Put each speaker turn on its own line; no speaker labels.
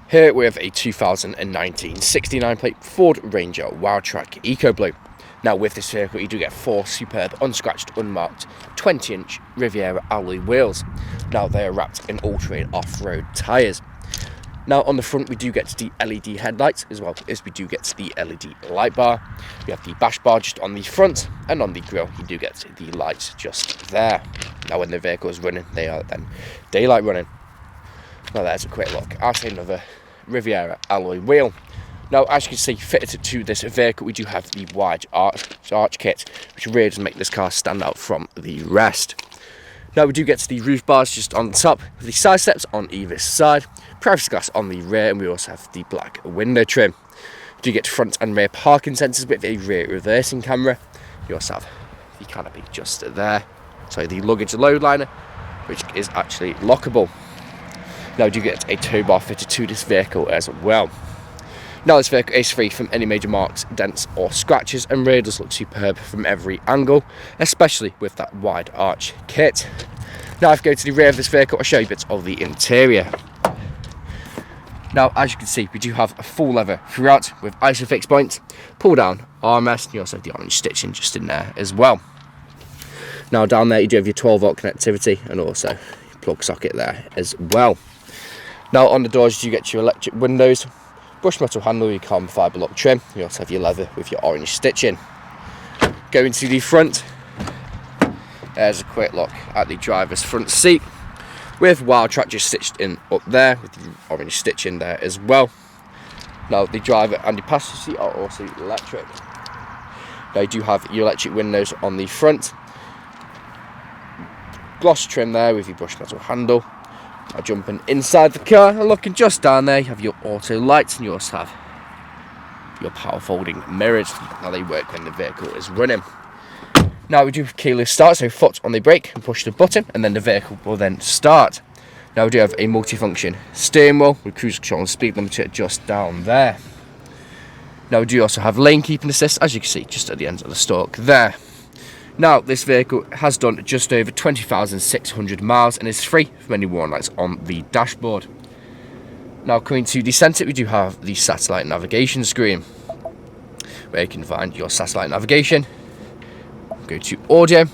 Here we have a 2019 69 plate Ford Ranger WILDTRAK EcoBlue. Now with this vehicle you do get 4 superb unscratched, unmarked 20-inch Riviera alloy wheels. Now they are wrapped in all-terrain off-road tyres. Now on the front we do get the LED headlights, as well as we do get the LED light bar. We have the bash bar just on the front, and on the grille you do get the lights just there. Now when the vehicle is running, they are then daylight running. Now there's a quick look at another Riviera alloy wheel. Now as you can see, fitted to this vehicle we do have the wide arch kit, which really does make this car stand out from the rest. Now we do get to the roof bars just on the top, with the side steps on either side, privacy glass on the rear, and we also have the black window trim. You do get front and rear parking sensors with a rear reversing camera. You also have the canopy just there, so the luggage load liner, which is actually lockable. Now you do get a tow bar fitted to this vehicle as well. Now this vehicle is free from any major marks, dents or scratches, and really does look superb from every angle, especially with that wide arch kit. Now if I go to the rear of this vehicle, I'll show you bits of the interior. Now as you can see, we do have a full leather throughout with ISOFIX points, pull down armrest, and you also have the orange stitching just in there as well. Now down there you do have your 12 volt connectivity and also your plug socket there as well. Now on the doors you get your electric windows, brushed metal handle, your carbon fibre lock trim. You also have your leather with your orange stitching. Going to the front, there's a quick look at the driver's front seat with WILDTRAK just stitched in up there with the orange stitching there as well. Now the driver and the passenger seat are also electric. Now you do have your electric windows on the front, gloss trim there with your brushed metal handle. Now jumping inside the car and looking just down there, you have your auto lights, and you also have your power folding mirrors. Now they work when the vehicle is running. Now we do have keyless start, so foot on the brake and push the button, and then the vehicle will then start. Now we do have a multifunction steering wheel with cruise control and speed limiter just down there. Now we do also have lane keeping assist, as you can see just at the end of the stalk there. Now this vehicle has done just over 20,600 miles and is free from any warning lights on the dashboard. Now coming to the centre, we do have the satellite navigation screen, where you can find your satellite navigation. Go to audio,